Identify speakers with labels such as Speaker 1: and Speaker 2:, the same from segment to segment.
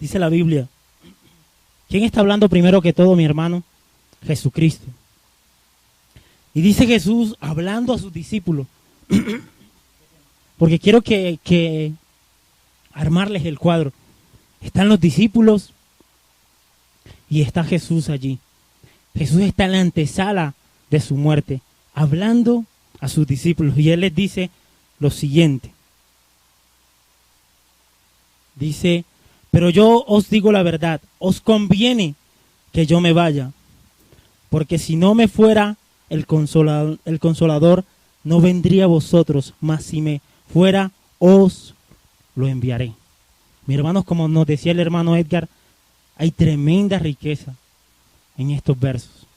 Speaker 1: Dice la Biblia. ¿Quién está hablando primero que todo, mi hermano? Jesucristo. Y dice Jesús hablando a sus discípulos. Porque quiero que armarles el cuadro. Están los discípulos y está Jesús allí. Jesús está en la antesala de su muerte, hablando a sus discípulos. Y Él les dice lo siguiente. Dice, pero yo os digo la verdad, os conviene que yo me vaya, porque si no me fuera el Consolador no vendría a vosotros, mas si me fuera, os lo enviaré. Mis hermanos, como nos decía el hermano Edgar, hay tremenda riqueza en estos versos.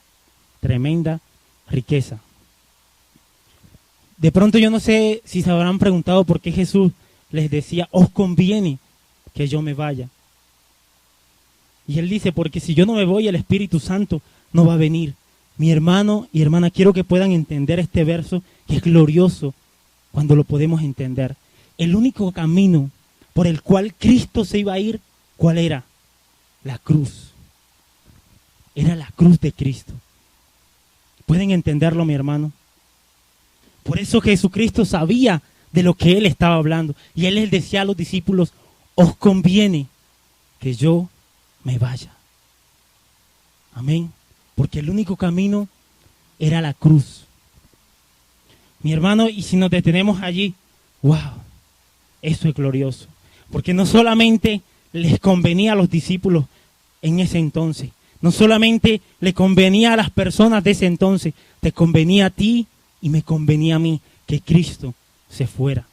Speaker 1: Tremenda riqueza. De pronto yo no sé si se habrán preguntado por qué Jesús les decía, os conviene que yo me vaya. Y Él dice, porque si yo no me voy, el Espíritu Santo no va a venir. Mi hermano y hermana, quiero que puedan entender este verso, que es glorioso cuando lo podemos entender. El único camino por el cual Cristo se iba a ir, ¿cuál era? La cruz. Era la cruz de Cristo. ¿Pueden entenderlo, mi hermano? Por eso Jesucristo sabía de lo que Él estaba hablando. Y Él les decía a los discípulos, os conviene que yo me vaya. Amén. Porque el único camino era la cruz. Mi hermano, y si nos detenemos allí, wow, eso es glorioso. Porque no solamente les convenía a los discípulos en ese entonces, no solamente le convenía a las personas de ese entonces, te convenía a ti y me convenía a mí que Cristo se fuera.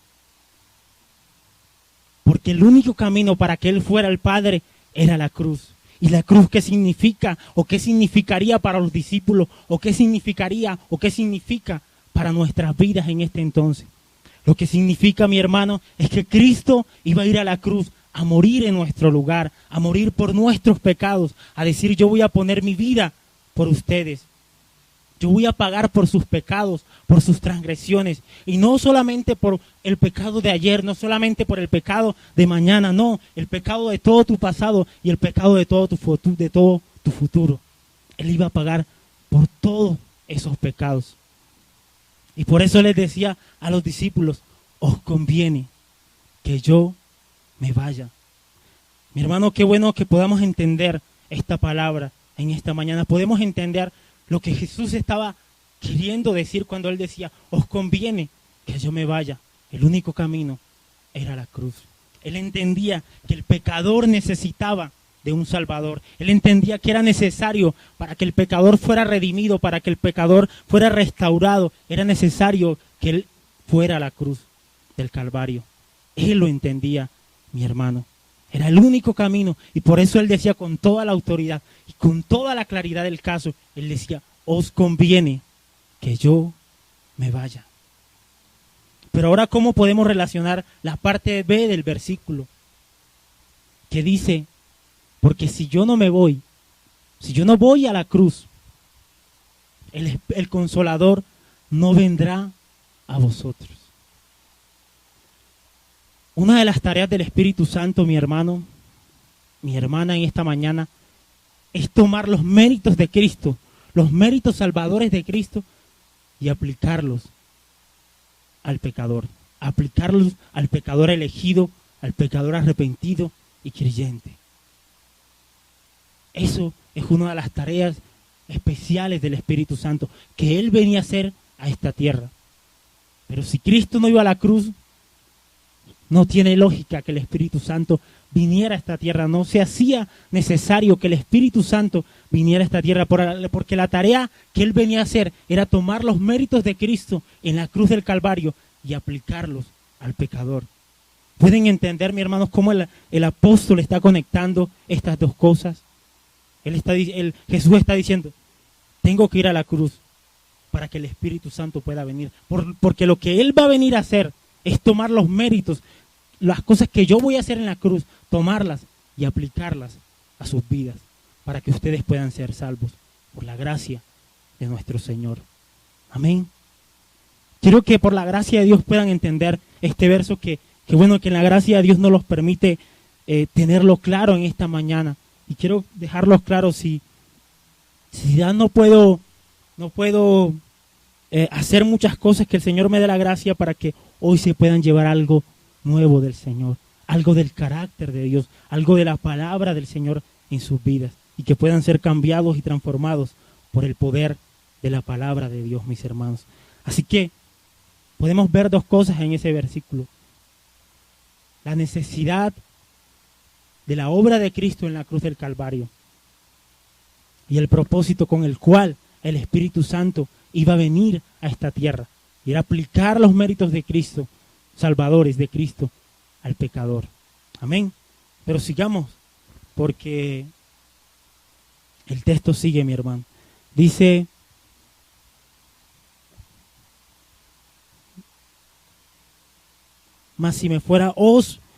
Speaker 1: Porque el único camino para que Él fuera el Padre era la cruz. ¿Y la cruz qué significa? ¿O qué significaría para los discípulos? ¿O qué significaría? ¿O qué significa para nuestras vidas en este entonces? Lo que significa, mi hermano, es que Cristo iba a ir a la cruz a morir en nuestro lugar, a morir por nuestros pecados, a decir yo voy a poner mi vida por ustedes. Yo voy a pagar por sus pecados, por sus transgresiones. Y no solamente por el pecado de ayer, no solamente por el pecado de mañana, no. El pecado de todo tu pasado y el pecado de todo tu futuro. Él iba a pagar por todos esos pecados. Y por eso les decía a los discípulos, os conviene que yo me vaya. Mi hermano, qué bueno que podamos entender esta palabra en esta mañana. Podemos entender lo que Jesús estaba queriendo decir cuando Él decía, os conviene que yo me vaya. El único camino era la cruz. Él entendía que el pecador necesitaba de un Salvador. Él entendía que era necesario para que el pecador fuera redimido, para que el pecador fuera restaurado. Era necesario que Él fuera a la cruz del Calvario. Él lo entendía, mi hermano. Era el único camino y por eso Él decía con toda la autoridad y con toda la claridad del caso, Él decía, os conviene que yo me vaya. Pero ahora, ¿cómo podemos relacionar la parte B del versículo? Que dice, porque si yo no me voy, si yo no voy a la cruz, el Consolador no vendrá a vosotros. Una de las tareas del Espíritu Santo, mi hermano, mi hermana, en esta mañana, es tomar los méritos de Cristo, los méritos salvadores de Cristo y aplicarlos al pecador. Aplicarlos al pecador elegido, al pecador arrepentido y creyente. Eso es una de las tareas especiales del Espíritu Santo, que Él venía a hacer a esta tierra. Pero si Cristo no iba a la cruz, no tiene lógica que el Espíritu Santo viniera a esta tierra. No se hacía necesario que el Espíritu Santo viniera a esta tierra, porque la tarea que Él venía a hacer era tomar los méritos de Cristo en la cruz del Calvario y aplicarlos al pecador. ¿Pueden entender, mis hermanos, cómo el apóstol está conectando estas dos cosas? Jesús está diciendo, tengo que ir a la cruz para que el Espíritu Santo pueda venir. Porque lo que Él va a venir a hacer es tomar los méritos, las cosas que yo voy a hacer en la cruz, tomarlas y aplicarlas a sus vidas para que ustedes puedan ser salvos por la gracia de nuestro Señor. Amén. Quiero que por la gracia de Dios puedan entender este verso que bueno, que en la gracia de Dios nos los permite tenerlo claro en esta mañana. Y quiero dejarlo claro, si ya no puedo hacer muchas cosas, que el Señor me dé la gracia para que hoy se puedan llevar algo nuevo del Señor, algo del carácter de Dios, algo de la palabra del Señor en sus vidas, y que puedan ser cambiados y transformados por el poder de la palabra de Dios, mis hermanos. Así que podemos ver dos cosas en ese versículo: la necesidad de la obra de Cristo en la cruz del Calvario y el propósito con el cual el Espíritu Santo iba a venir a esta tierra y era aplicar los méritos de Cristo, salvadores de Cristo, al pecador. Amén. Pero sigamos, porque el texto sigue, mi hermano. Dice: mas si me fuera,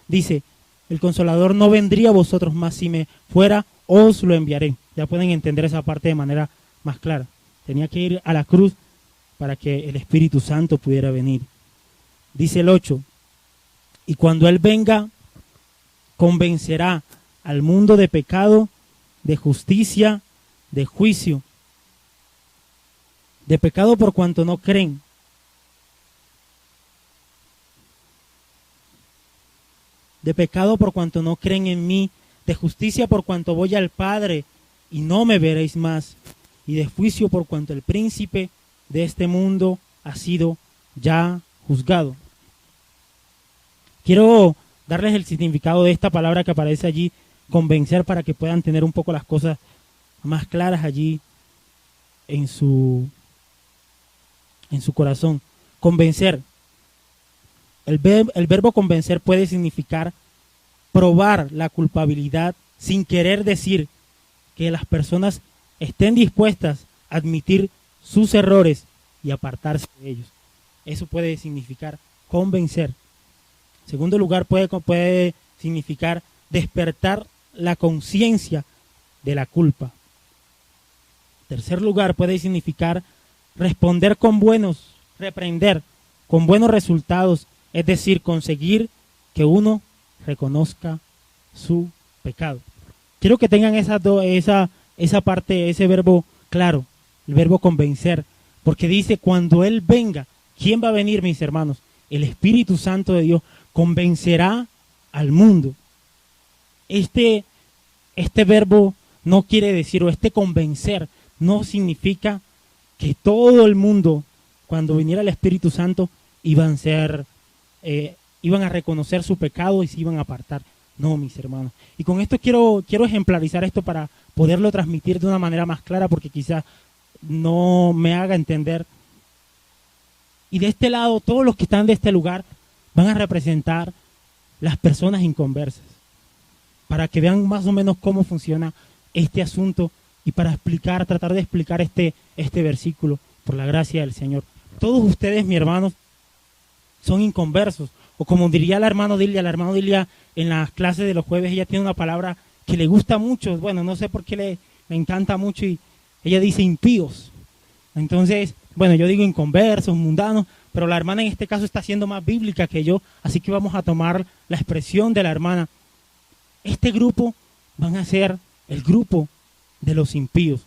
Speaker 1: dice, el Consolador no vendría a vosotros, mas si me fuera, os lo enviaré. Ya pueden entender esa parte de manera más clara. Tenía que ir a la cruz para que el Espíritu Santo pudiera venir. Dice el 8: y cuando Él venga, convencerá al mundo de pecado, de justicia, de juicio. De pecado por cuanto no creen. De pecado por cuanto no creen en mí, de justicia por cuanto voy al Padre y no me veréis más, y de juicio por cuanto el príncipe de este mundo ha sido ya juzgado. Quiero darles el significado de esta palabra que aparece allí, convencer, para que puedan tener un poco las cosas más claras allí en su corazón. Convencer. El verbo convencer puede significar probar la culpabilidad sin querer decir que las personas estén dispuestas a admitir sus errores y apartarse de ellos. Eso puede significar convencer. En segundo lugar, puede significar despertar la conciencia de la culpa. En tercer lugar, puede significar responder reprender con buenos resultados. Es decir, conseguir que uno reconozca su pecado. Quiero que tengan esa parte, ese verbo claro, el verbo convencer, porque dice: cuando Él venga. ¿Quién va a venir, mis hermanos? El Espíritu Santo de Dios convencerá al mundo. Este verbo no quiere decir, o este convencer no significa que todo el mundo, cuando viniera el Espíritu Santo, iban a reconocer su pecado y se iban a apartar. No, mis hermanos. Y con esto quiero ejemplarizar esto para poderlo transmitir de una manera más clara, porque quizás no me haga entender. Y de este lado, todos los que están de este lugar van a representar las personas inconversas, para que vean más o menos cómo funciona este asunto y para tratar de explicar este versículo por la gracia del Señor. Todos ustedes, mis hermanos, son inconversos, o como diría la hermana Dilia en las clases de los jueves, ella tiene una palabra que le gusta mucho, bueno, no sé por qué le encanta mucho, y ella dice impíos. Entonces, bueno, yo digo inconversos, mundanos, pero la hermana en este caso está siendo más bíblica que yo, así que vamos a tomar la expresión de la hermana. Este grupo van a ser el grupo de los impíos.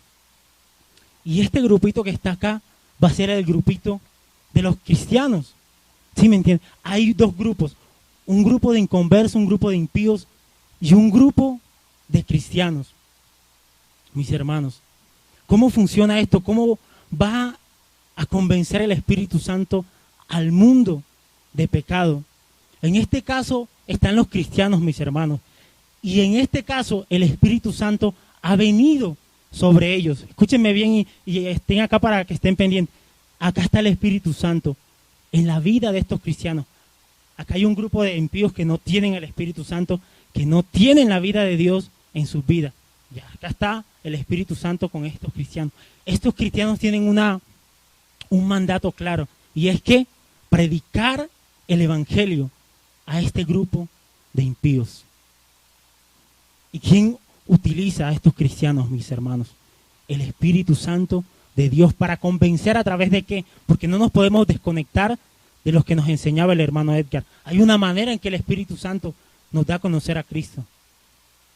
Speaker 1: Y este grupito que está acá va a ser el grupito de los cristianos. ¿Sí me entienden? Hay dos grupos, un grupo de inconversos, un grupo de impíos y un grupo de cristianos. Mis hermanos, ¿cómo funciona esto? ¿Cómo va a convencer el Espíritu Santo al mundo de pecado? En este caso están los cristianos, mis hermanos, y en este caso el Espíritu Santo ha venido sobre ellos. Escúchenme bien y estén acá para que estén pendientes. Acá está el Espíritu Santo en la vida de estos cristianos. Acá hay un grupo de impíos que no tienen el Espíritu Santo, que no tienen la vida de Dios en sus vidas. Ya, acá está el Espíritu Santo con estos cristianos. Estos cristianos tienen un mandato claro, y es que predicar el Evangelio a este grupo de impíos. ¿Y quién utiliza a estos cristianos, mis hermanos? El Espíritu Santo de Dios, para convencer a través de qué, porque no nos podemos desconectar de los que nos enseñaba el hermano Edgar. Hay una manera en que el Espíritu Santo nos da a conocer a Cristo.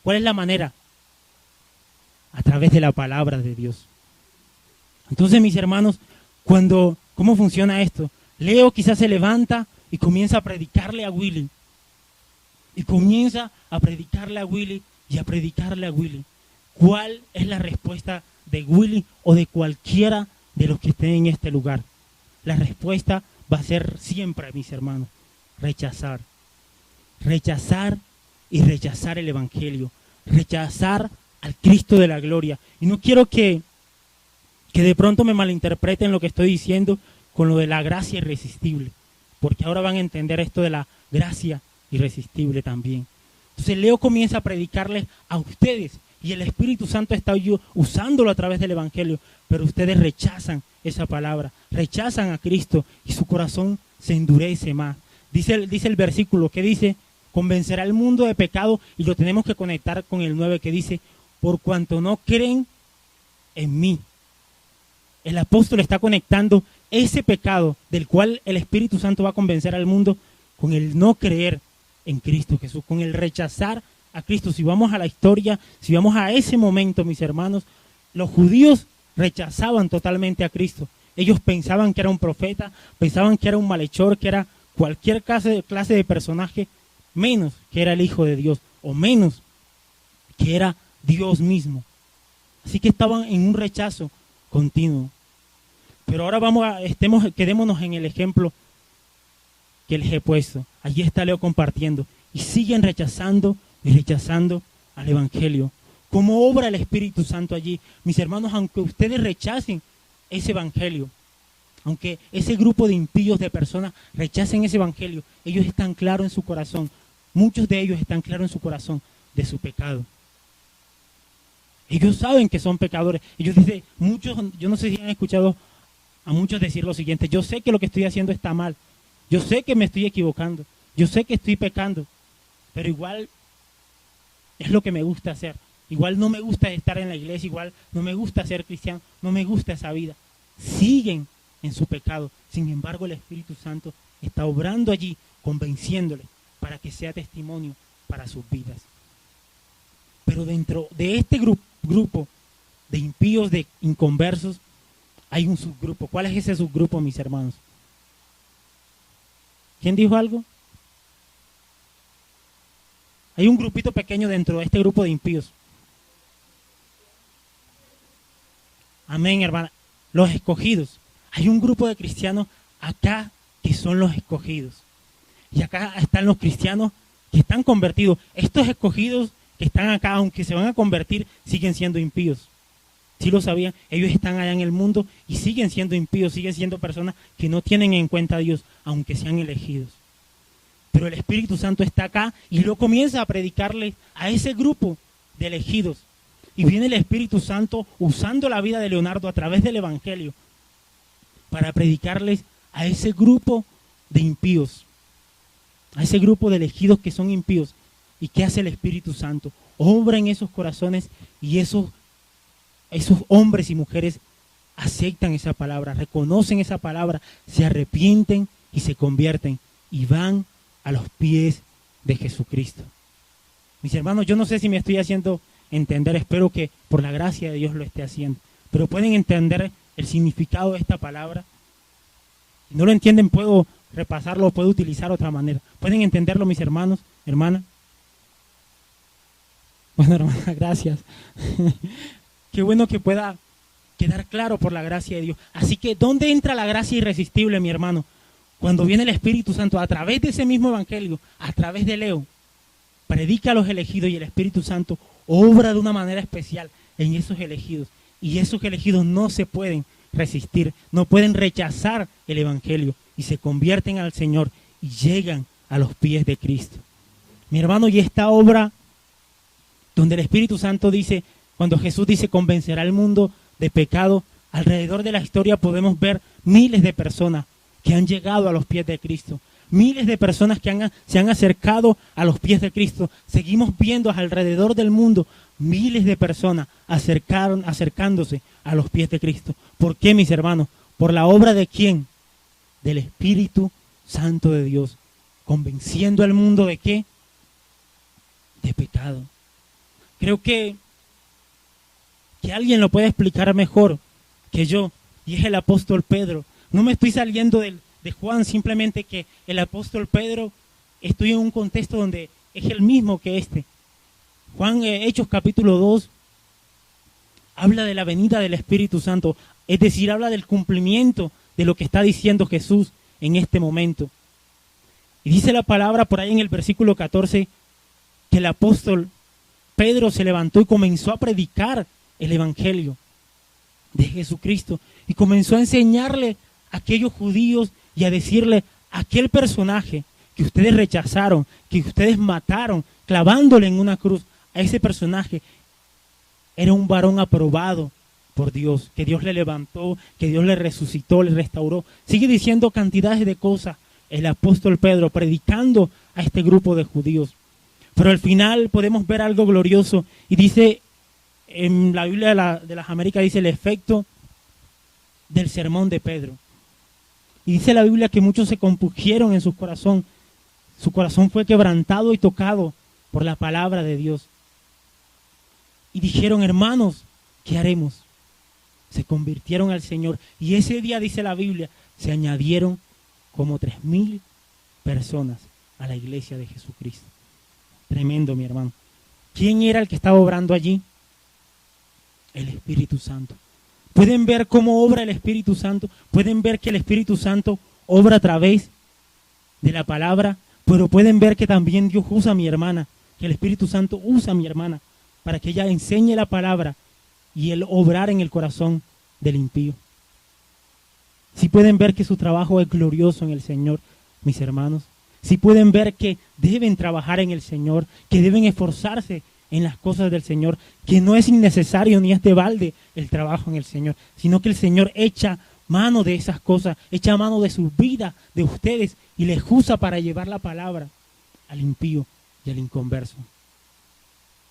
Speaker 1: ¿Cuál es la manera? A través de la palabra de Dios. Entonces, mis hermanos, ¿cómo funciona esto? Leo quizás se levanta y comienza a predicarle a Willy. Y comienza a predicarle a Willy y a predicarle a Willy. ¿Cuál es la respuesta de Willy o de cualquiera de los que estén en este lugar? La respuesta va a ser siempre, mis hermanos, rechazar. Rechazar y rechazar el Evangelio. Rechazar al Cristo de la gloria. Y no quiero que de pronto me malinterpreten lo que estoy diciendo con lo de la gracia irresistible. Porque ahora van a entender esto de la gracia irresistible también. Entonces Leo comienza a predicarles a ustedes y el Espíritu Santo está usándolo a través del Evangelio, pero ustedes rechazan esa palabra, rechazan a Cristo y su corazón se endurece más. Dice el versículo que dice, convencerá al mundo de pecado, y lo tenemos que conectar con el 9 que dice, por cuanto no creen en mí. El apóstol está conectando ese pecado del cual el Espíritu Santo va a convencer al mundo con el no creer en Cristo Jesús, con el rechazar a Cristo. Si vamos a la historia, si vamos a ese momento, mis hermanos, los judíos rechazaban totalmente a Cristo. Ellos pensaban que era un profeta, pensaban que era un malhechor, que era cualquier clase de personaje, menos que era el Hijo de Dios, o menos que era Dios mismo. Así que estaban en un rechazo continuo. Pero ahora quedémonos en el ejemplo que les he puesto. Allí está Leo compartiendo. Y siguen rechazando y rechazando al Evangelio. ¿Cómo obra el Espíritu Santo allí? Mis hermanos, aunque ustedes rechacen ese Evangelio, aunque ese grupo de impíos de personas rechacen ese Evangelio, ellos están claros en su corazón. Muchos de ellos están claros en su corazón de su pecado. Ellos saben que son pecadores. Ellos dicen, yo no sé si han escuchado a muchos decir lo siguiente: yo sé que lo que estoy haciendo está mal. Yo sé que me estoy equivocando. Yo sé que estoy pecando. Pero igual es lo que me gusta hacer. Igual no me gusta estar en la iglesia. Igual no me gusta ser cristiano. No me gusta esa vida. Siguen en su pecado. Sin embargo, el Espíritu Santo está obrando allí, convenciéndoles para que sea testimonio para sus vidas. Pero dentro de este grupo de impíos, de inconversos, hay un subgrupo. ¿Cuál es ese subgrupo, mis hermanos? ¿Quién dijo algo? Hay un grupito pequeño dentro de este grupo de impíos. Amén, hermana. Los escogidos. Hay un grupo de cristianos acá que son los escogidos. Y acá están los cristianos que están convertidos. Estos escogidos que están acá, aunque se van a convertir, siguen siendo impíos. Si lo sabían, ellos están allá en el mundo y siguen siendo impíos, siguen siendo personas que no tienen en cuenta a Dios, aunque sean elegidos. Pero el Espíritu Santo está acá y luego comienza a predicarle a ese grupo de elegidos. Y viene el Espíritu Santo usando la vida de Leonardo a través del Evangelio para predicarles a ese grupo de impíos, a ese grupo de elegidos que son impíos. ¿Y qué hace el Espíritu Santo? Obra en esos corazones y esos hombres y mujeres aceptan esa palabra, reconocen esa palabra, se arrepienten y se convierten y van a los pies de Jesucristo. Mis hermanos, yo no sé si me estoy haciendo entender, espero que por la gracia de Dios lo esté haciendo, pero pueden entender el significado de esta palabra. Si no lo entienden, puedo repasarlo, puedo utilizar otra manera. ¿Pueden entenderlo, mis hermanos, hermanas? Bueno, hermana, gracias. Qué bueno que pueda quedar claro por la gracia de Dios. Así que, ¿dónde entra la gracia irresistible, mi hermano? Cuando viene el Espíritu Santo a través de ese mismo Evangelio, a través de Leo, predica a los elegidos y el Espíritu Santo obra de una manera especial en esos elegidos. Y esos elegidos no se pueden resistir, no pueden rechazar el Evangelio y se convierten al Señor y llegan a los pies de Cristo. Mi hermano, y esta obra donde el Espíritu Santo dice, cuando Jesús dice convencerá al mundo de pecado, alrededor de la historia podemos ver miles de personas que han llegado a los pies de Cristo. Miles de personas que se han acercado a los pies de Cristo. Seguimos viendo alrededor del mundo miles de personas acercándose a los pies de Cristo. ¿Por qué, mis hermanos? ¿Por la obra de quién? Del Espíritu Santo de Dios. ¿Convenciendo al mundo de qué? de pecado. Creo que alguien lo puede explicar mejor que yo, y es el apóstol Pedro. No me estoy saliendo de Juan, simplemente que el apóstol Pedro, estoy en un contexto donde es el mismo que este. Juan, Hechos capítulo 2, habla de la venida del Espíritu Santo, es decir, habla del cumplimiento de lo que está diciendo Jesús en este momento. Y dice la palabra por ahí en el versículo 14 que el apóstol Pedro se levantó y comenzó a predicar el evangelio de Jesucristo y comenzó a enseñarle a aquellos judíos y a decirle: aquel personaje que ustedes rechazaron, que ustedes mataron clavándole en una cruz, a ese personaje era un varón aprobado por Dios, que Dios le levantó, que Dios le resucitó, le restauró. Sigue diciendo cantidades de cosas el apóstol Pedro, predicando a este grupo de judíos. Pero al final podemos ver algo glorioso y dice, en la Biblia de las Américas dice el efecto del sermón de Pedro. Y dice la Biblia que muchos se compungieron en su corazón fue quebrantado y tocado por la palabra de Dios. Y dijeron: hermanos, ¿qué haremos? Se convirtieron al Señor. Y ese día, dice la Biblia, se añadieron como 3,000 personas a la iglesia de Jesucristo. Tremendo, mi hermano. ¿Quién era el que estaba obrando allí? El Espíritu Santo. ¿Pueden ver cómo obra el Espíritu Santo? ¿Pueden ver que el Espíritu Santo obra a través de la palabra? Pero pueden ver que también Dios usa a mi hermana, que el Espíritu Santo usa a mi hermana para que ella enseñe la palabra y el obrar en el corazón del impío. Si pueden ver que su trabajo es glorioso en el Señor, mis hermanos. Si pueden ver que deben trabajar en el Señor, que deben esforzarse en las cosas del Señor, que no es innecesario ni es de balde el trabajo en el Señor, sino que el Señor echa mano de esas cosas, echa mano de sus vidas, de ustedes, y les usa para llevar la palabra al impío y al inconverso,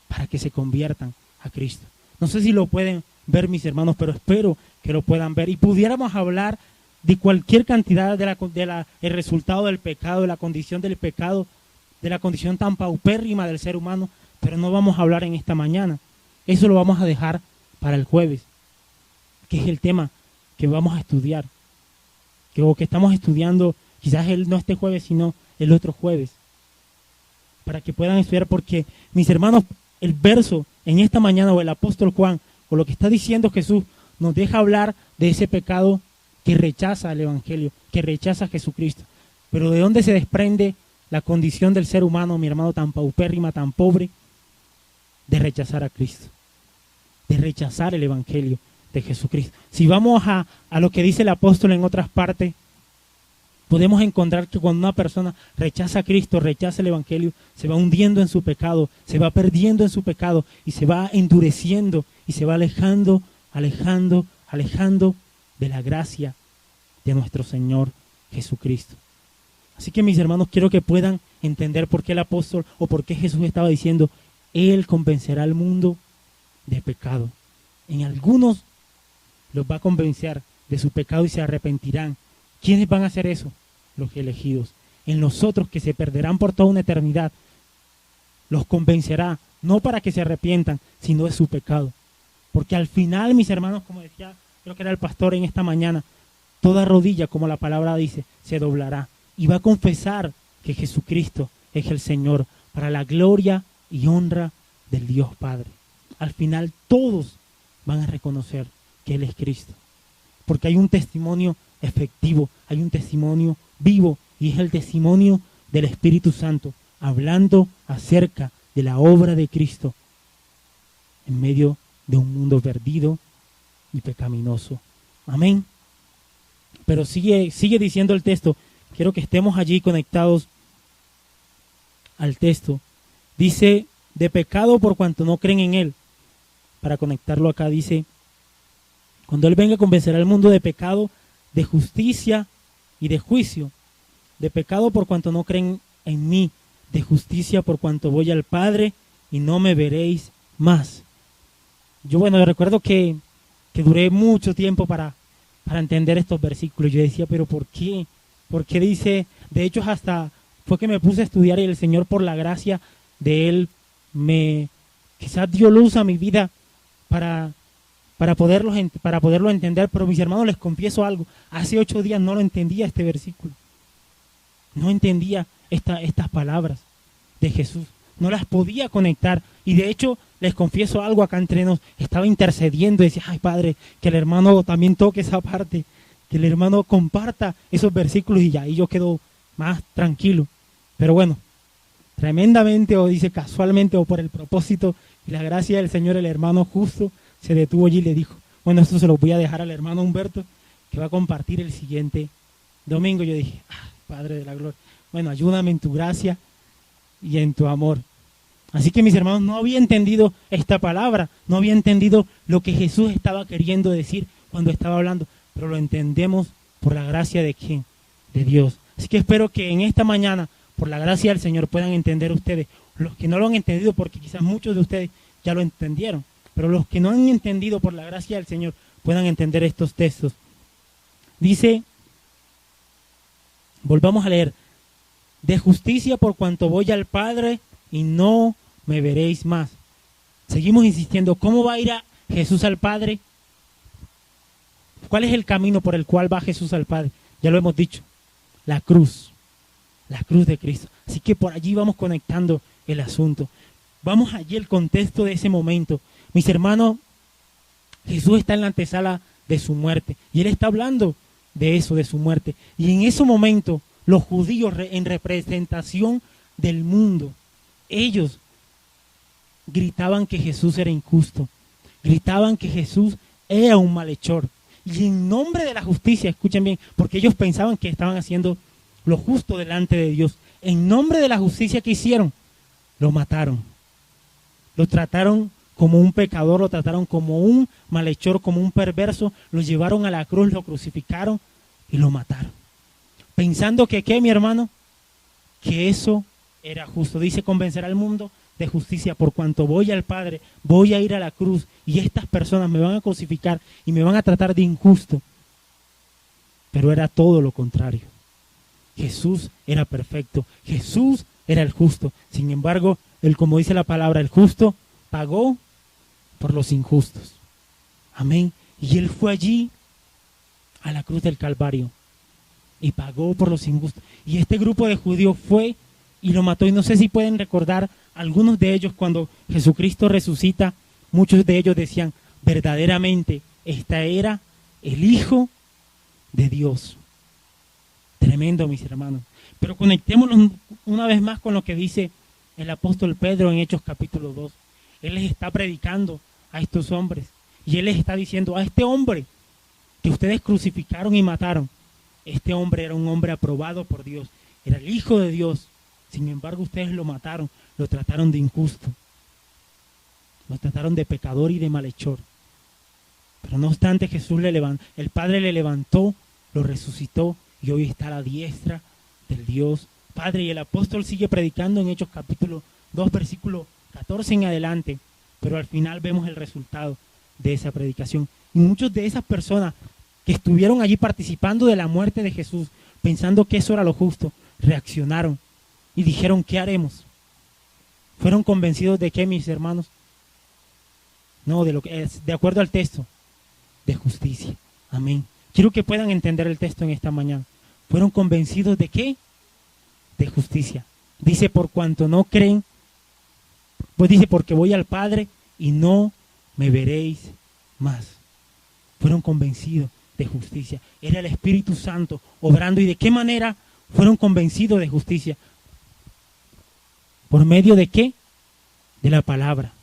Speaker 1: para que se conviertan a Cristo. No sé si lo pueden ver, mis hermanos, pero espero que lo puedan ver. Y pudiéramos hablar de cualquier cantidad el resultado del pecado, de la condición del pecado, de la condición tan paupérrima del ser humano, pero no vamos a hablar en esta mañana. Eso lo vamos a dejar para el jueves, que es el tema que vamos a estudiar, que estamos estudiando quizás no este jueves, sino el otro jueves, para que puedan estudiar, porque, mis hermanos, el verso en esta mañana, o el apóstol Juan, o lo que está diciendo Jesús, nos deja hablar de ese pecado que rechaza el evangelio, que rechaza a Jesucristo. Pero ¿de dónde se desprende la condición del ser humano, mi hermano, tan paupérrima, tan pobre? De rechazar a Cristo, de rechazar el evangelio de Jesucristo. Si vamos a lo que dice el apóstol en otras partes, podemos encontrar que cuando una persona rechaza a Cristo, rechaza el evangelio, se va hundiendo en su pecado, se va perdiendo en su pecado y se va endureciendo y se va alejando de la gracia de nuestro Señor Jesucristo. Así que, mis hermanos, quiero que puedan entender por qué el apóstol o por qué Jesús estaba diciendo: Él convencerá al mundo de pecado. En algunos los va a convencer de su pecado y se arrepentirán. ¿Quiénes van a hacer eso? Los elegidos. En los otros, que se perderán por toda una eternidad, los convencerá, no para que se arrepientan, sino de su pecado. Porque al final, mis hermanos, como decía, creo que era el pastor en esta mañana, toda rodilla, como la palabra dice, se doblará y va a confesar que Jesucristo es el Señor, para la gloria y honra del Dios Padre. Al final todos van a reconocer que Él es Cristo, porque hay un testimonio efectivo, hay un testimonio vivo, y es el testimonio del Espíritu Santo, hablando acerca de la obra de Cristo en medio de un mundo perdido y pecaminoso. Amén. Pero sigue diciendo el texto. Quiero que estemos allí conectados al texto. Dice: de pecado por cuanto no creen en Él. Para conectarlo acá dice: cuando Él venga, convencerá al mundo de pecado, de justicia y de juicio. De pecado por cuanto no creen en mí, de justicia por cuanto voy al Padre y no me veréis más. Yo recuerdo que duré mucho tiempo para entender estos versículos. Yo decía: pero ¿por qué? ¿Por qué dice? De hecho, hasta fue que me puse a estudiar, y el Señor, por la gracia de Él, quizás dio luz a mi vida para poderlo entender. Pero mis hermanos, les confieso algo, hace 8 días no lo entendía este versículo, no entendía estas palabras de Jesús, no las podía conectar. Y de hecho, les confieso algo acá entre nos, estaba intercediendo y decía, ay Padre, que el hermano también toque esa parte, que el hermano comparta esos versículos, y ya ahí yo quedo más tranquilo. Pero bueno, tremendamente, o dice casualmente, o por el propósito y la gracia del Señor, el hermano justo se detuvo allí y le dijo, bueno, esto se lo voy a dejar al hermano Humberto, que va a compartir el siguiente domingo. Yo dije, Padre de la gloria, bueno, ayúdame en tu gracia y en tu amor. Así que mis hermanos, no había entendido esta palabra, no había entendido lo que Jesús estaba queriendo decir cuando estaba hablando, pero lo entendemos por la gracia de ¿quién? De Dios. Así que espero que en esta mañana, por la gracia del Señor, puedan entender ustedes, los que no lo han entendido, porque quizás muchos de ustedes ya lo entendieron, pero los que no han entendido por la gracia del Señor, puedan entender estos textos. Dice, volvamos a leer, de justicia por cuanto voy al Padre y no me veréis más. Seguimos insistiendo, ¿cómo va a ir a Jesús al Padre? ¿Cuál es el camino por el cual va Jesús al Padre? Ya lo hemos dicho, la cruz de Cristo. Así que por allí vamos conectando el asunto. Vamos allí al contexto de ese momento. Mis hermanos, Jesús está en la antesala de su muerte y Él está hablando de eso, de su muerte. Y en ese momento, los judíos en representación del mundo, ellos gritaban que Jesús era injusto, gritaban que Jesús era un malhechor. Y en nombre de la justicia, escuchen bien, porque ellos pensaban que estaban haciendo lo justo delante de Dios. En nombre de la justicia que hicieron, lo mataron. Lo trataron como un pecador, lo trataron como un malhechor, como un perverso. Lo llevaron a la cruz, lo crucificaron y lo mataron. Pensando que, ¿qué, mi hermano? Que eso era justo. Dice, convencer al mundo de justicia por cuanto voy al Padre, voy a ir a la cruz y estas personas me van a crucificar y me van a tratar de injusto. Pero era todo lo contrario. Jesús era perfecto, Jesús era el justo. Sin embargo, él, como dice la palabra, el justo pagó por los injustos. Amén. Y él fue allí a la cruz del Calvario y pagó por los injustos. Y este grupo de judíos fue y lo mató. Y no sé si pueden recordar algunos de ellos cuando Jesucristo resucita, muchos de ellos decían, verdaderamente, este era el Hijo de Dios. Tremendo, mis hermanos. Pero conectémonos una vez más con lo que dice el apóstol Pedro en Hechos capítulo 2. Él les está predicando a estos hombres y él les está diciendo, a este hombre que ustedes crucificaron y mataron, este hombre era un hombre aprobado por Dios, era el Hijo de Dios. Sin embargo, ustedes lo mataron, lo trataron de injusto, lo trataron de pecador y de malhechor. Pero no obstante, el Padre le levantó, lo resucitó y hoy está a la diestra del Dios Padre. Y el apóstol sigue predicando en Hechos capítulo 2, versículo 14 en adelante, pero al final vemos el resultado de esa predicación. Y muchos de esas personas que estuvieron allí participando de la muerte de Jesús, pensando que eso era lo justo, reaccionaron y dijeron, ¿qué haremos? ¿Fueron convencidos de qué, mis hermanos? No, de lo que es, de acuerdo al texto, de justicia. Amén. Quiero que puedan entender el texto en esta mañana. ¿Fueron convencidos de qué? De justicia. Dice, por cuanto no creen, pues dice, porque voy al Padre y no me veréis más. Fueron convencidos de justicia. Era el Espíritu Santo obrando. ¿Y de qué manera fueron convencidos de justicia? ¿Por medio de qué? De la palabra.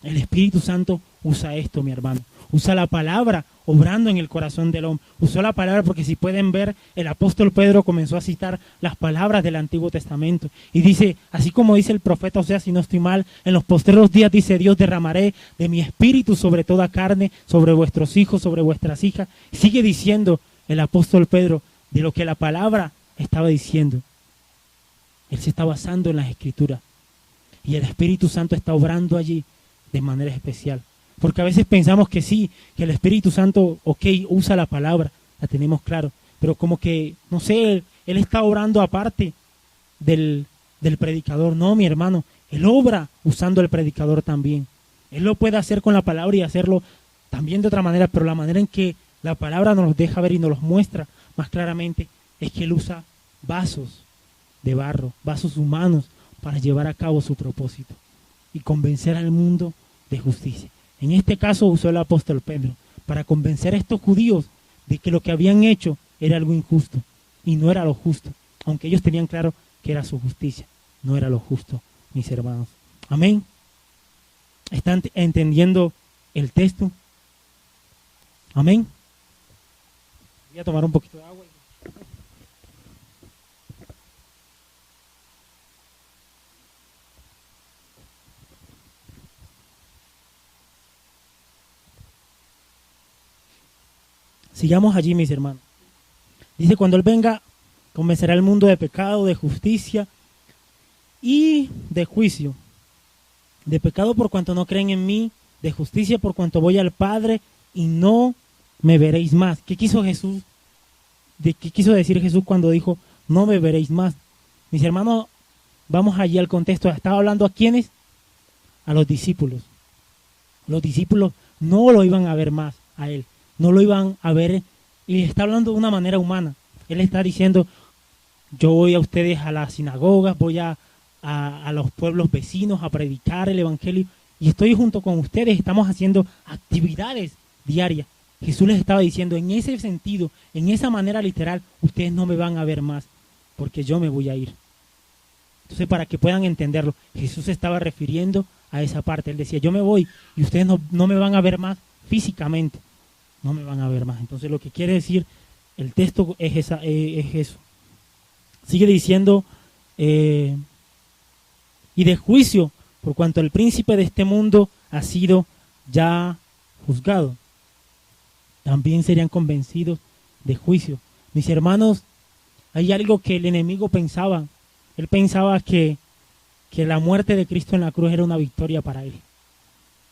Speaker 1: El Espíritu Santo usa esto, mi hermano. Usa la palabra obrando en el corazón del hombre. Usó la palabra porque, si pueden ver, el apóstol Pedro comenzó a citar las palabras del Antiguo Testamento. Y dice, así como dice el profeta Oseas, si no estoy mal, en los postreros días, dice Dios, derramaré de mi espíritu sobre toda carne, sobre vuestros hijos, sobre vuestras hijas. Sigue diciendo el apóstol Pedro de lo que la palabra estaba diciendo. Él se está basando en las Escrituras. Y el Espíritu Santo está obrando allí de manera especial. Porque a veces pensamos que sí, que el Espíritu Santo, usa la palabra, la tenemos claro, pero como que, no sé, Él está obrando aparte del predicador. No, mi hermano, Él obra usando el predicador también. Él lo puede hacer con la palabra y hacerlo también de otra manera, pero la manera en que la palabra nos los deja ver y nos los muestra más claramente es que Él usa vasos de barro, vasos humanos, para llevar a cabo su propósito y convencer al mundo de justicia. En este caso usó el apóstol Pedro para convencer a estos judíos de que lo que habían hecho era algo injusto y no era lo justo, aunque ellos tenían claro que era su justicia, no era lo justo, mis hermanos. Amén. ¿Están entendiendo el texto? Amén. Voy a tomar un poquito de agua. Sigamos allí, mis hermanos. Dice, cuando Él venga, convencerá al mundo de pecado, de justicia y de juicio. De pecado por cuanto no creen en mí, de justicia por cuanto voy al Padre y no me veréis más. ¿Qué quiso Jesús? ¿Qué quiso decir Jesús cuando dijo, no me veréis más? Mis hermanos, vamos allí al contexto. Estaba hablando a quiénes? A los discípulos. Los discípulos no lo iban a ver más a Él. No lo iban a ver, y está hablando de una manera humana. Él está diciendo, yo voy a ustedes a las sinagogas, voy a los pueblos vecinos a predicar el evangelio, y estoy junto con ustedes, estamos haciendo actividades diarias. Jesús les estaba diciendo, en ese sentido, en esa manera literal, ustedes no me van a ver más, porque yo me voy a ir. Entonces, para que puedan entenderlo, Jesús se estaba refiriendo a esa parte. Él decía, yo me voy, y ustedes no me van a ver más físicamente. No me van a ver más. Entonces lo que quiere decir el texto es eso. Sigue diciendo, y de juicio, por cuanto el príncipe de este mundo ha sido ya juzgado. También serían convencidos de juicio. Mis hermanos, hay algo que el enemigo pensaba. Él pensaba que la muerte de Cristo en la cruz era una victoria para él.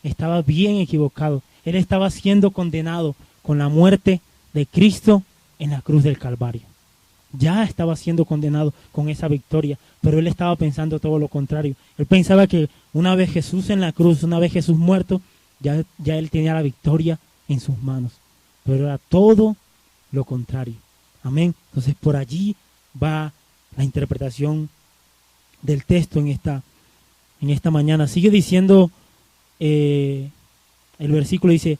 Speaker 1: Estaba bien equivocado. Él estaba siendo condenado con la muerte de Cristo en la cruz del Calvario. Ya estaba siendo condenado con esa victoria, pero él estaba pensando todo lo contrario. Él pensaba que una vez Jesús en la cruz, una vez Jesús muerto, ya él tenía la victoria en sus manos. Pero era todo lo contrario. Amén. Entonces por allí va la interpretación del texto en esta mañana. Sigue diciendo el versículo, dice,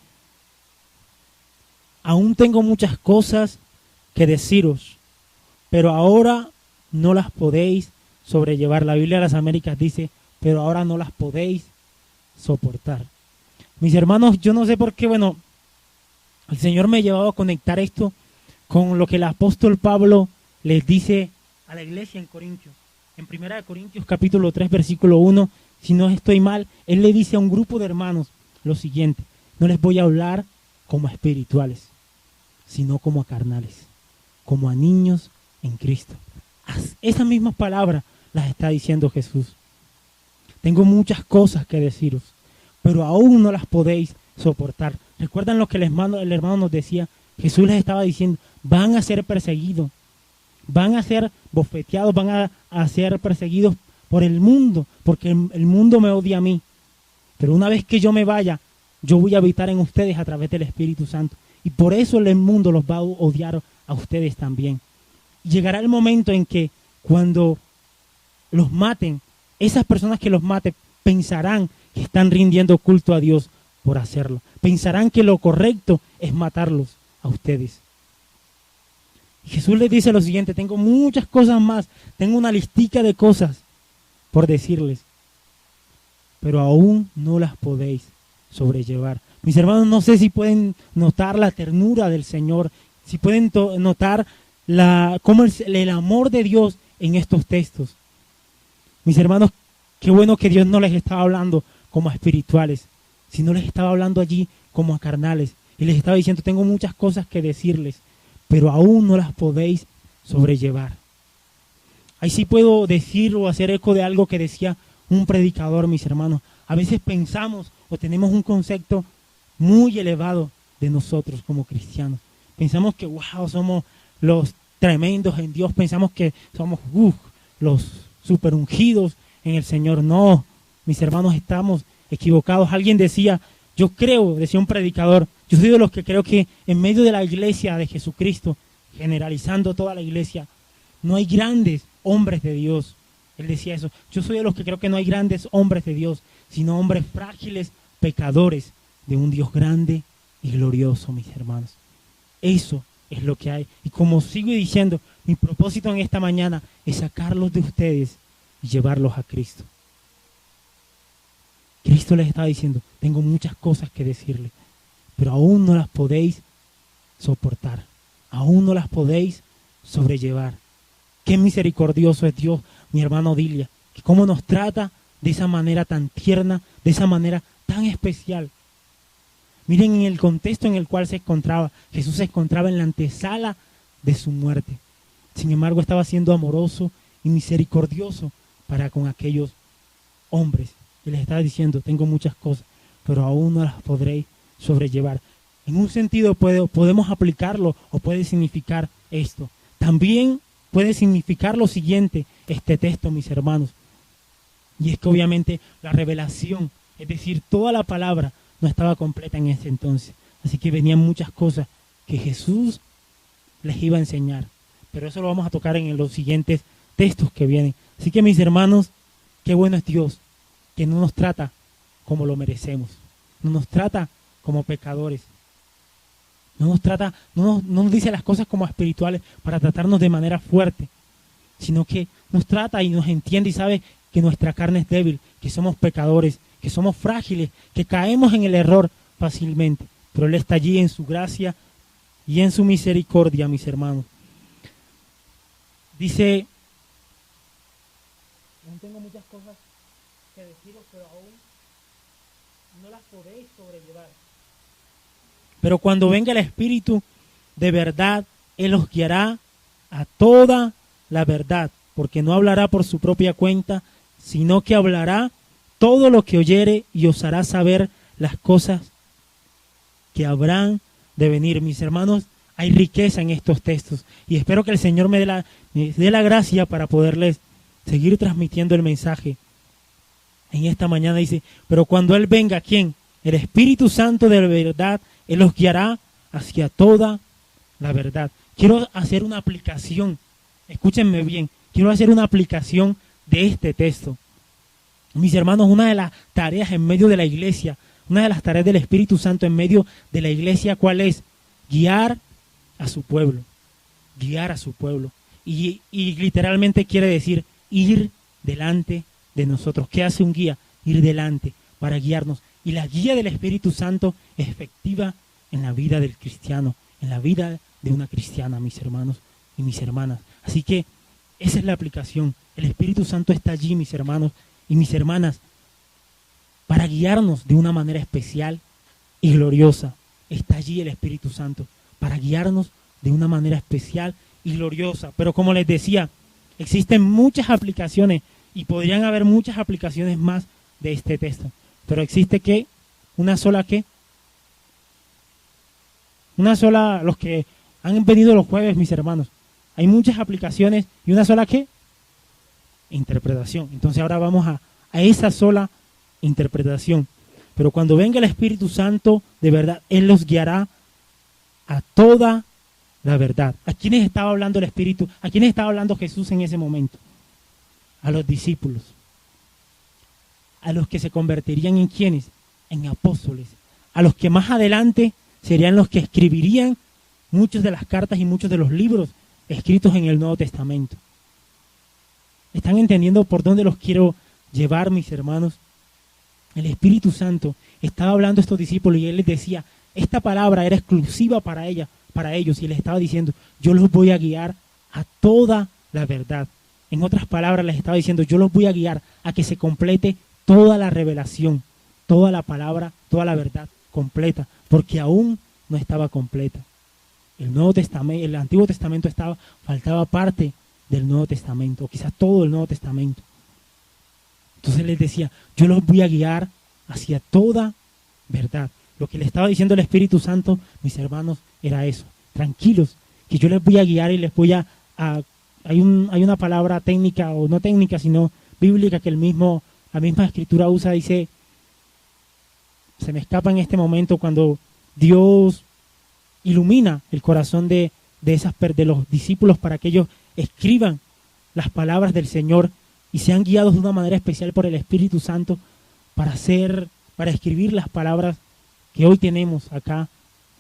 Speaker 1: aún tengo muchas cosas que deciros, pero ahora no las podéis sobrellevar. La Biblia de las Américas dice, pero ahora no las podéis soportar. Mis hermanos, yo no sé por qué, el Señor me ha llevado a conectar esto con lo que el apóstol Pablo les dice a la iglesia en Corintios. En 1 Corintios capítulo 3, versículo 1, si no estoy mal, él le dice a un grupo de hermanos lo siguiente: no les voy a hablar como a espirituales, sino como a carnales, como a niños en Cristo. Esas mismas palabras las está diciendo Jesús. Tengo muchas cosas que deciros, pero aún no las podéis soportar. ¿Recuerdan lo que el hermano nos decía? Jesús les estaba diciendo, van a ser perseguidos, van a ser bofeteados, van a ser perseguidos por el mundo, porque el mundo me odia a mí. Pero una vez que yo me vaya, yo voy a habitar en ustedes a través del Espíritu Santo. Y por eso el mundo los va a odiar a ustedes también. Llegará el momento en que cuando los maten, esas personas que los maten pensarán que están rindiendo culto a Dios por hacerlo. Pensarán que lo correcto es matarlos a ustedes. Y Jesús les dice lo siguiente: tengo muchas cosas más, tengo una listica de cosas por decirles, pero aún no las podéis sobrellevar. Mis hermanos, no sé si pueden notar la ternura del Señor, si pueden notar cómo el amor de Dios en estos textos. Mis hermanos, qué bueno que Dios no les estaba hablando como a espirituales, sino les estaba hablando allí como a carnales. Y les estaba diciendo, tengo muchas cosas que decirles, pero aún no las podéis sobrellevar. Ahí sí puedo decir o hacer eco de algo que decía un predicador, mis hermanos. A veces pensamos o tenemos un concepto muy elevado de nosotros como cristianos. Pensamos que, wow, somos los tremendos en Dios. Pensamos que somos los super ungidos en el Señor. No, mis hermanos, estamos equivocados. Alguien decía, yo creo, decía un predicador, yo soy de los que creo que en medio de la iglesia de Jesucristo, generalizando toda la iglesia, no hay grandes hombres de Dios. Él decía eso. Yo soy de los que creo que no hay grandes hombres de Dios, sino hombres frágiles, pecadores de un Dios grande y glorioso, mis hermanos. Eso es lo que hay. Y como sigo diciendo, mi propósito en esta mañana es sacarlos de ustedes y llevarlos a Cristo. Cristo les está diciendo, tengo muchas cosas que decirles, pero aún no las podéis soportar. Aún no las podéis sobrellevar. Qué misericordioso es Dios, mi hermano Dilia, que cómo nos trata de esa manera tan tierna, de esa manera tan especial. Miren en el contexto en el cual se encontraba. Jesús se encontraba en la antesala de su muerte. Sin embargo, estaba siendo amoroso y misericordioso para con aquellos hombres. Y les estaba diciendo, tengo muchas cosas, pero aún no las podréis sobrellevar. En un sentido podemos aplicarlo o puede significar esto. También puede significar lo siguiente, este texto, mis hermanos. Y es que obviamente la revelación, es decir, toda la palabra no estaba completa en ese entonces. Así que venían muchas cosas que Jesús les iba a enseñar. Pero eso lo vamos a tocar en los siguientes textos que vienen. Así que, mis hermanos, qué bueno es Dios, que no nos trata como lo merecemos. No nos trata como pecadores. No nos trata, no nos dice las cosas como espirituales para tratarnos de manera fuerte, sino que nos trata y nos entiende y sabe que nuestra carne es débil, que somos pecadores, que somos frágiles, que caemos en el error fácilmente. Pero Él está allí en su gracia y en su misericordia, mis hermanos. Dice, no tengo muchas cosas que deciros, pero aún no las podéis sobrellevar. Pero cuando venga el Espíritu de verdad, Él os guiará a toda la verdad, porque no hablará por su propia cuenta, sino que hablará todo lo que oyere y os hará saber las cosas que habrán de venir. Mis hermanos, hay riqueza en estos textos y espero que el Señor me dé la gracia para poderles seguir transmitiendo el mensaje. En esta mañana dice, pero cuando Él venga, ¿quién? El Espíritu Santo de verdad, Él os guiará hacia toda la verdad. Quiero hacer una aplicación, escúchenme bien, quiero hacer una aplicación de este texto. Mis hermanos, una de las tareas en medio de la iglesia, una de las tareas del Espíritu Santo en medio de la iglesia, ¿cuál es? Guiar a su pueblo, guiar a su pueblo. Y literalmente quiere decir ir delante de nosotros. ¿Qué hace un guía? Ir delante para guiarnos. Y la guía del Espíritu Santo es efectiva en la vida del cristiano, en la vida de una cristiana, mis hermanos y mis hermanas. Así que esa es la aplicación. El Espíritu Santo está allí, mis hermanos y mis hermanas, para guiarnos de una manera especial y gloriosa. Está allí el Espíritu Santo, para guiarnos de una manera especial y gloriosa. Pero como les decía, existen muchas aplicaciones y podrían haber muchas aplicaciones más de este texto. Pero existe ¿qué? Una sola ¿qué? Una sola, los que han venido los jueves, mis hermanos. Hay muchas aplicaciones y una sola ¿qué? Interpretación. Entonces ahora vamos a esa sola interpretación. Pero cuando venga el Espíritu Santo, de verdad, Él los guiará a toda la verdad. ¿A quiénes estaba hablando el Espíritu? ¿A quiénes estaba hablando Jesús en ese momento? A los discípulos. A los que se convertirían en ¿quiénes? En apóstoles. A los que más adelante serían los que escribirían muchas de las cartas y muchos de los libros escritos en el Nuevo Testamento. ¿Están entendiendo por dónde los quiero llevar, mis hermanos? El Espíritu Santo estaba hablando a estos discípulos y Él les decía, esta palabra era exclusiva para ellos, y les estaba diciendo, yo los voy a guiar a toda la verdad. En otras palabras, les estaba diciendo, yo los voy a guiar a que se complete toda la revelación, toda la palabra, toda la verdad completa, porque aún no estaba completa. El Nuevo Testamento, el Antiguo Testamento faltaba parte del Nuevo Testamento, o quizás todo el Nuevo Testamento. Entonces les decía, yo los voy a guiar hacia toda verdad. Lo que le estaba diciendo el Espíritu Santo, mis hermanos, era eso. Tranquilos, que yo les voy a guiar y les voy hay una palabra técnica, o no técnica, sino bíblica que la misma escritura usa, dice, se me escapa en este momento, cuando Dios ilumina el corazón de los discípulos para que ellos escriban las palabras del Señor y sean guiados de una manera especial por el Espíritu Santo para escribir las palabras que hoy tenemos acá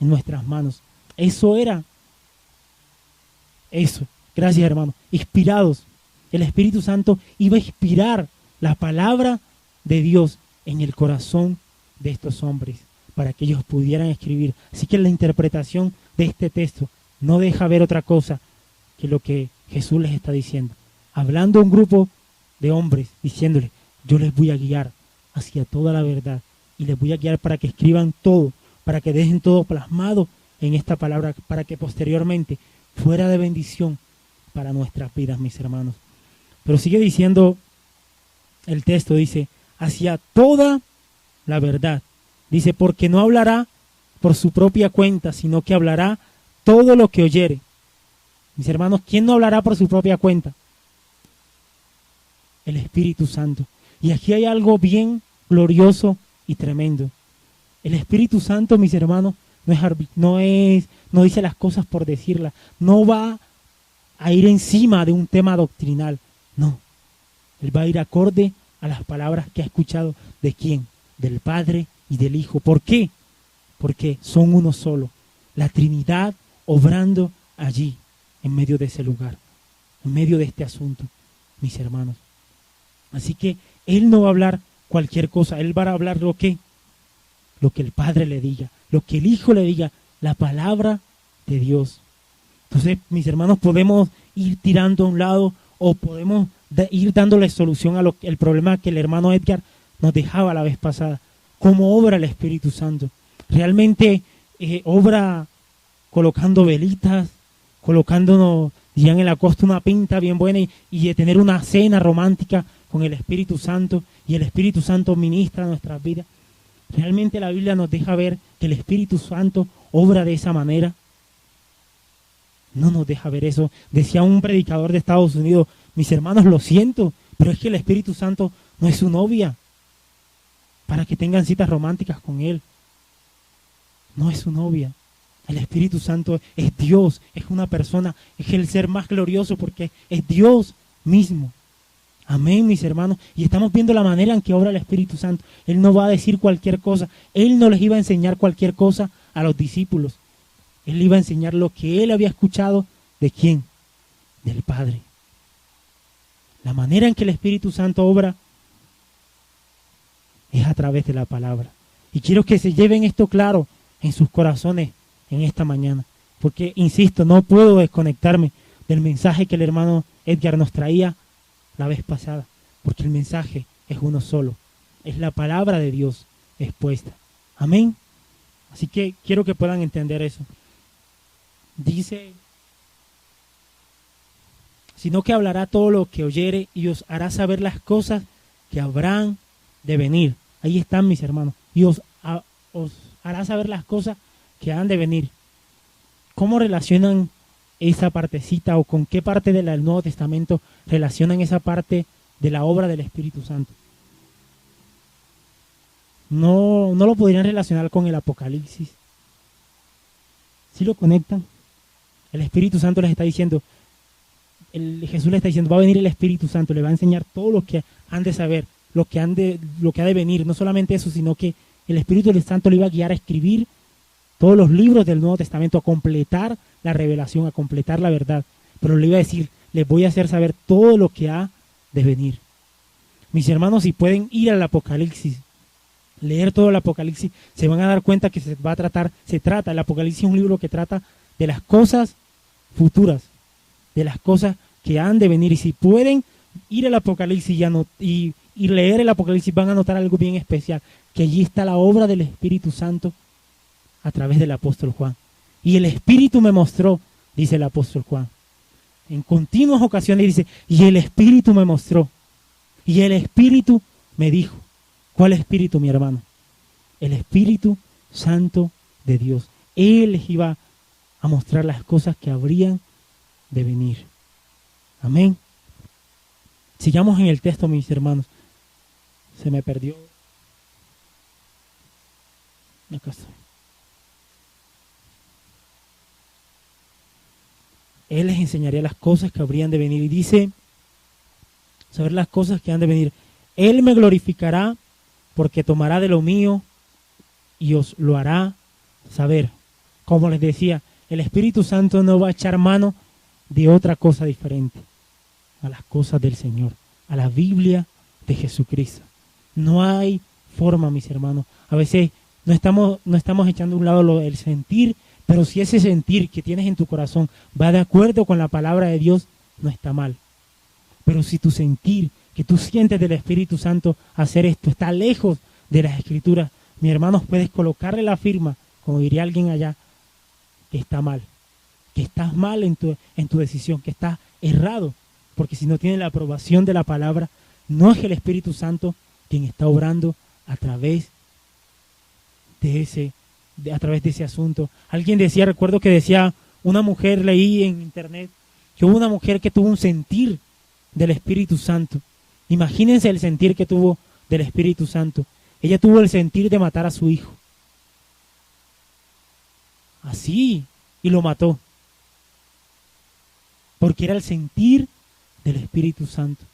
Speaker 1: en nuestras manos. Eso. Gracias, hermano. Inspirados. El Espíritu Santo iba a inspirar la palabra de Dios en el corazón de estos hombres para que ellos pudieran escribir. Así que la interpretación de este texto no deja ver otra cosa que lo que Jesús les está diciendo. Hablando a un grupo de hombres, diciéndoles, yo les voy a guiar hacia toda la verdad y les voy a guiar para que escriban todo, para que dejen todo plasmado en esta palabra, para que posteriormente fuera de bendición para nuestras vidas, mis hermanos. Pero sigue diciendo el texto, dice, hacia toda la verdad. Dice, porque no hablará por su propia cuenta, sino que hablará todo lo que oyere. Mis hermanos, ¿quién no hablará por su propia cuenta? El Espíritu Santo. Y aquí hay algo bien glorioso y tremendo. El Espíritu Santo, mis hermanos, no dice las cosas por decirlas. No va a ir encima de un tema doctrinal. No. Él va a ir acorde a las palabras que ha escuchado. ¿De quién? Del Padre y del Hijo. ¿Por qué? Porque son uno solo. La Trinidad obrando allí, en medio de ese lugar, en medio de este asunto, mis hermanos. Así que Él no va a hablar cualquier cosa. Él va a hablar lo que el Padre le diga, lo que el Hijo le diga, la palabra de Dios. Entonces, mis hermanos, podemos ir tirando a un lado o podemos ir dándole solución al problema que el hermano Edgar nos dejaba la vez pasada. ¿Cómo obra el Espíritu Santo? Realmente obra colocando velitas, colocándonos, dirían en la costa, una pinta bien buena y de tener una cena romántica con el Espíritu Santo, y el Espíritu Santo ministra nuestras vidas. Realmente la Biblia nos deja ver que el Espíritu Santo obra de esa manera. No nos deja ver eso. Decía un predicador de Estados Unidos, mis hermanos, lo siento, pero es que el Espíritu Santo no es su novia para que tengan citas románticas con Él. No es su novia. El Espíritu Santo es Dios, es una persona, es el ser más glorioso porque es Dios mismo. Amén, mis hermanos. Y estamos viendo la manera en que obra el Espíritu Santo. Él no va a decir cualquier cosa. Él no les iba a enseñar cualquier cosa a los discípulos. Él iba a enseñar lo que él había escuchado. ¿De quién? Del Padre. La manera en que el Espíritu Santo obra es a través de la palabra. Y quiero que se lleven esto claro en sus corazones en esta mañana. Porque, insisto, no puedo desconectarme del mensaje que el hermano Edgar nos traía la vez pasada, porque el mensaje es uno solo, es la palabra de Dios expuesta. Amén. Así que quiero que puedan entender eso. Dice, sino que hablará todo lo que oyere y os hará saber las cosas que habrán de venir. Ahí están, mis hermanos. Y os hará saber las cosas que han de venir. ¿Cómo relacionan esa partecita o con qué parte del Nuevo Testamento relacionan esa parte de la obra del Espíritu Santo? No lo podrían relacionar con el Apocalipsis. ¿Sí lo conectan? El Espíritu Santo les está diciendo, Jesús les está diciendo, va a venir el Espíritu Santo, le va a enseñar todo lo que han de saber, lo que ha de venir. No solamente eso, sino que el Espíritu Santo le iba a guiar a escribir todos los libros del Nuevo Testamento, a completar la revelación, a completar la verdad. Pero le iba a decir, les voy a hacer saber todo lo que ha de venir. Mis hermanos, si pueden ir al Apocalipsis, leer todo el Apocalipsis, se van a dar cuenta que el Apocalipsis es un libro que trata de las cosas futuras, de las cosas que han de venir. Y si pueden ir al Apocalipsis y leer el Apocalipsis, van a notar algo bien especial, que allí está la obra del Espíritu Santo a través del apóstol Juan. Y el Espíritu me mostró, dice el apóstol Juan. En continuas ocasiones dice, y el Espíritu me mostró. Y el Espíritu me dijo. ¿Cuál Espíritu, mi hermano? El Espíritu Santo de Dios. Él les iba a mostrar las cosas que habrían de venir. Amén. Sigamos en el texto, mis hermanos. Se me perdió. Acá estoy. Él les enseñaría las cosas que habrían de venir. Y dice, saber las cosas que han de venir. Él me glorificará porque tomará de lo mío y os lo hará saber. Como les decía, el Espíritu Santo no va a echar mano de otra cosa diferente a las cosas del Señor, a la Biblia de Jesucristo. No hay forma, mis hermanos. A veces no estamos echando a un lado el sentir, pero si ese sentir que tienes en tu corazón va de acuerdo con la palabra de Dios, no está mal. Pero si tu sentir, que tú sientes del Espíritu Santo hacer esto, está lejos de las Escrituras, mis hermanos, puedes colocarle la firma, como diría alguien allá, que está mal, que estás mal en tu decisión, que estás errado, porque si no tienes la aprobación de la palabra, no es el Espíritu Santo quien está obrando a través de ese asunto. Alguien decía, recuerdo que decía, una mujer, leí en internet, que hubo una mujer que tuvo un sentir del Espíritu Santo. Imagínense el sentir que tuvo del Espíritu Santo. Ella tuvo el sentir de matar a su hijo. Así, y lo mató. Porque era el sentir del Espíritu Santo.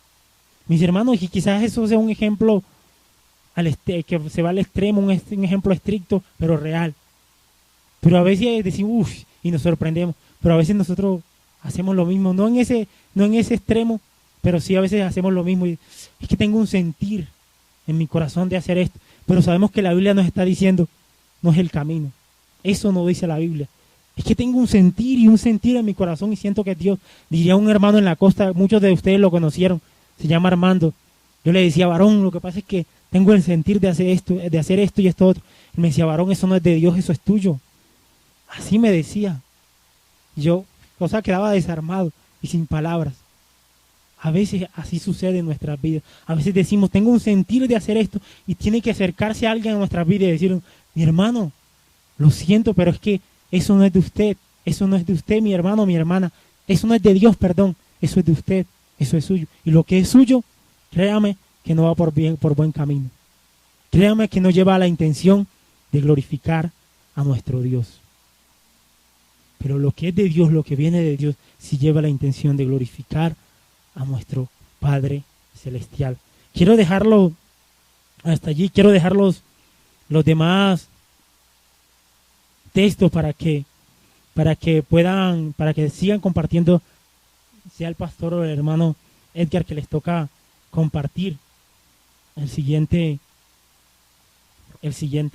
Speaker 1: Mis hermanos, y quizás eso sea un ejemplo que se va al extremo, un ejemplo estricto, pero real. Pero a veces decimos, uff, y nos sorprendemos. Pero a veces nosotros hacemos lo mismo, no en ese extremo, pero sí a veces hacemos lo mismo. Y es que tengo un sentir en mi corazón de hacer esto. Pero sabemos que la Biblia nos está diciendo, no es el camino. Eso no dice la Biblia. Es que tengo un sentir en mi corazón y siento que Dios, diría un hermano en la costa, muchos de ustedes lo conocieron, se llama Armando. Yo le decía, varón, lo que pasa es que tengo el sentir de hacer esto y esto otro. Él me decía, varón, eso no es de Dios, eso es tuyo. Así me decía. Yo, quedaba desarmado y sin palabras. A veces así sucede en nuestras vidas. A veces decimos, tengo un sentir de hacer esto y tiene que acercarse alguien a nuestras vidas y decir, mi hermano, lo siento, pero es que eso no es de usted. Eso no es de usted, mi hermano, mi hermana. Eso no es de Dios, perdón. Eso es de usted. Eso es suyo. Y lo que es suyo, créame que no va por buen camino. Créame que no lleva a la intención de glorificar a nuestro Dios. Pero lo que es de Dios, lo que viene de Dios, sí lleva la intención de glorificar a nuestro Padre Celestial. Quiero dejarlo hasta allí, quiero dejar los demás textos para que sigan compartiendo, sea el pastor o el hermano Edgar que les toca compartir el siguiente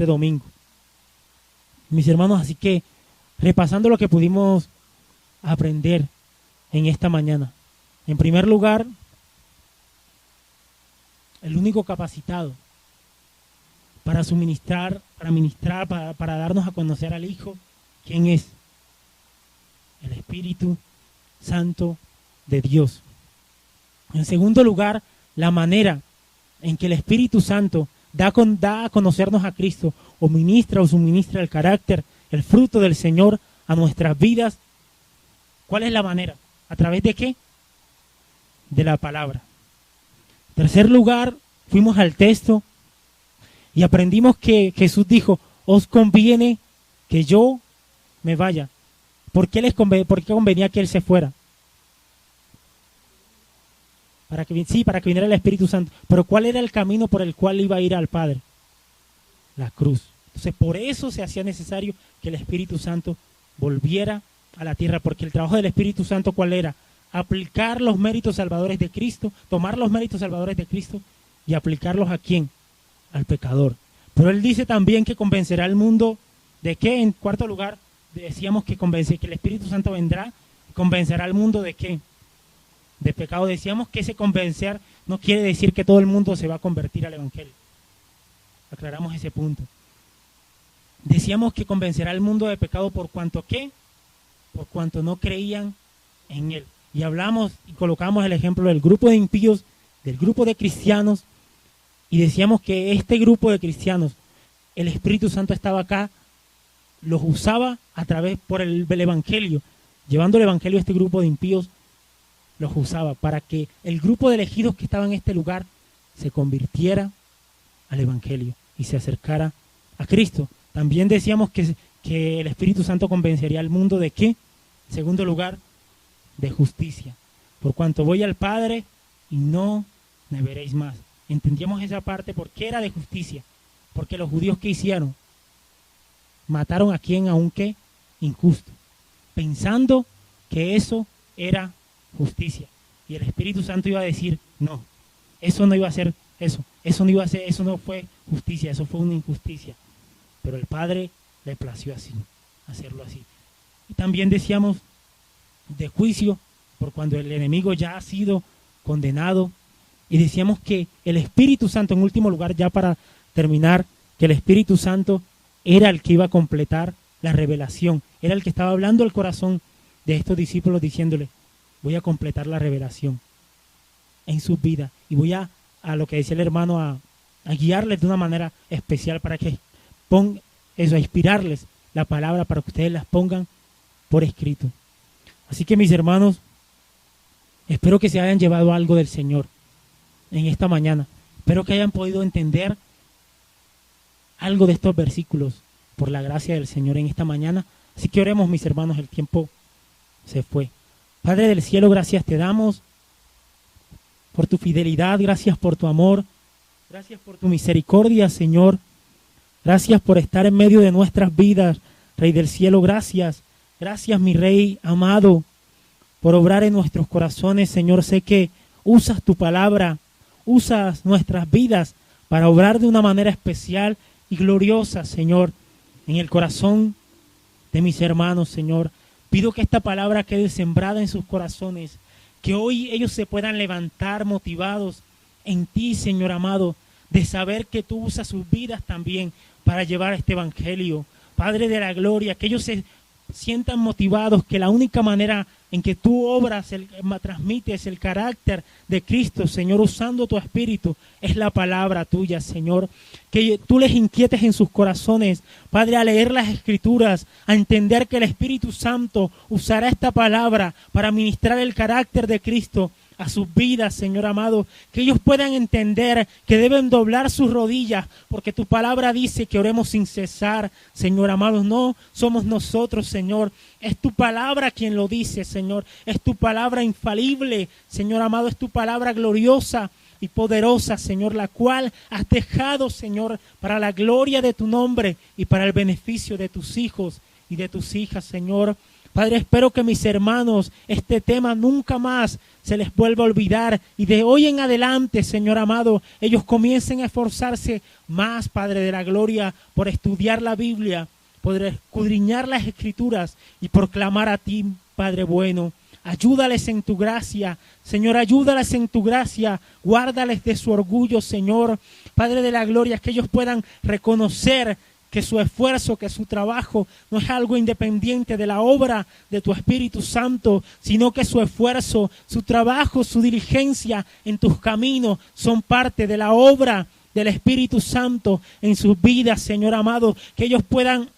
Speaker 1: domingo. Mis hermanos, así que repasando lo que pudimos aprender en esta mañana. En primer lugar, el único capacitado para suministrar, para ministrar, para darnos a conocer al Hijo, ¿quién es? El Espíritu Santo de Dios. En segundo lugar, la manera en que el Espíritu Santo da a conocernos a Cristo, o ministra o suministra el carácter, el fruto del Señor a nuestras vidas. ¿Cuál es la manera? ¿A través de qué? De la palabra. En tercer lugar, fuimos al texto y aprendimos que Jesús dijo, os conviene que yo me vaya. ¿Por qué convenía que Él se fuera? Para que viniera el Espíritu Santo. Pero ¿cuál era el camino por el cual iba a ir al Padre? La cruz. Entonces, por eso se hacía necesario que el Espíritu Santo volviera a la tierra, porque el trabajo del Espíritu Santo, ¿cuál era? Aplicar los méritos salvadores de Cristo, tomar los méritos salvadores de Cristo y aplicarlos ¿a quién? Al pecador. Pero Él dice también que convencerá al mundo ¿de qué? En cuarto lugar, decíamos que el Espíritu Santo vendrá y convencerá al mundo ¿de qué? De pecado. Decíamos que ese convencer no quiere decir que todo el mundo se va a convertir al Evangelio. Aclaramos ese punto. Decíamos que convencerá al mundo de pecado por cuanto ¿qué? Por cuanto no creían en Él. Y hablamos y colocamos el ejemplo del grupo de impíos, del grupo de cristianos, y decíamos que este grupo de cristianos, el Espíritu Santo estaba acá, los usaba por el Evangelio, llevando el Evangelio a este grupo de impíos los usaba para que el grupo de elegidos que estaba en este lugar se convirtiera al Evangelio y se acercara a Cristo. También decíamos que el Espíritu Santo convencería al mundo ¿de qué? En segundo lugar, de justicia. Por cuanto voy al Padre y no me veréis más. Entendíamos esa parte porque era de justicia. Porque los judíos ¿qué hicieron? Mataron a quien aunque injusto, pensando que eso era justicia. Y el Espíritu Santo iba a decir, no, eso no iba a ser eso no iba a ser, eso no fue justicia, eso fue una injusticia. Pero el Padre le plació así, hacerlo así. Y también decíamos de juicio, por cuando el enemigo ya ha sido condenado. Y decíamos que el Espíritu Santo, en último lugar, ya para terminar, que el Espíritu Santo era el que iba a completar la revelación, era el que estaba hablando al corazón de estos discípulos diciéndole, voy a completar la revelación en sus vidas y voy a lo que decía el hermano, a guiarles de una manera especial para que pongan eso, a inspirarles la palabra para que ustedes las pongan por escrito. Así que mis hermanos, espero que se hayan llevado algo del Señor en esta mañana. Espero que hayan podido entender algo de estos versículos por la gracia del Señor en esta mañana. Así que oremos, mis hermanos, el tiempo se fue. Padre del cielo, gracias te damos por tu fidelidad, gracias por tu amor, gracias por tu misericordia, Señor. Gracias por estar en medio de nuestras vidas, Rey del cielo, gracias. Gracias, mi Rey amado, por obrar en nuestros corazones, Señor. Sé que usas tu palabra, usas nuestras vidas para obrar de una manera especial y gloriosa, Señor, en el corazón de mis hermanos, Señor. Pido que esta palabra quede sembrada en sus corazones, que hoy ellos se puedan levantar motivados en ti, Señor amado, de saber que tú usas sus vidas también para llevar este evangelio. Padre de la gloria, que ellos se sientan motivados, que la única manera en que tú obras, transmites el carácter de Cristo, Señor, usando tu espíritu, es la palabra tuya, Señor. Que tú les inquietes en sus corazones, Padre, a leer las Escrituras, a entender que el Espíritu Santo usará esta palabra para ministrar el carácter de Cristo a sus vidas, Señor amado, que ellos puedan entender que deben doblar sus rodillas, porque tu palabra dice que oremos sin cesar, Señor amado. No somos nosotros, Señor, es tu palabra quien lo dice, Señor, es tu palabra infalible, Señor amado, es tu palabra gloriosa y poderosa, Señor, la cual has dejado, Señor, para la gloria de tu nombre y para el beneficio de tus hijos y de tus hijas, Señor. Padre, espero que mis hermanos, este tema nunca más se les vuelva a olvidar y de hoy en adelante, Señor amado, ellos comiencen a esforzarse más, Padre de la gloria, por estudiar la Biblia, por escudriñar las Escrituras y por clamar a ti, Padre bueno. Ayúdales en tu gracia, Señor, ayúdales en tu gracia, guárdales de su orgullo, Señor. Padre de la gloria, que ellos puedan reconocer que su esfuerzo, que su trabajo no es algo independiente de la obra de tu Espíritu Santo, sino que su esfuerzo, su trabajo, su diligencia en tus caminos son parte de la obra del Espíritu Santo en sus vidas, Señor amado, que ellos puedan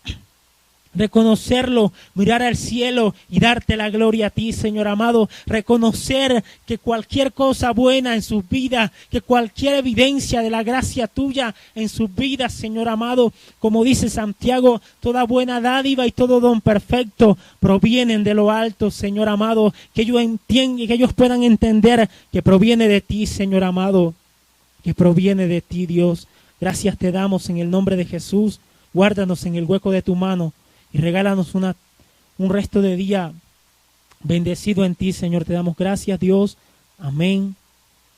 Speaker 1: reconocerlo, mirar al cielo y darte la gloria a ti, Señor amado. Reconocer que cualquier cosa buena en sus vidas, que cualquier evidencia de la gracia tuya en sus vidas, Señor amado, como dice Santiago, toda buena dádiva y todo don perfecto provienen de lo alto, Señor amado. Que ellos entiendan, que ellos puedan entender que proviene de ti, Señor amado, que proviene de ti, Dios. Gracias te damos en el nombre de Jesús. Guárdanos en el hueco de tu mano y regálanos un resto de día bendecido en ti, Señor. Te damos gracias, Dios. Amén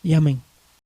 Speaker 1: y amén.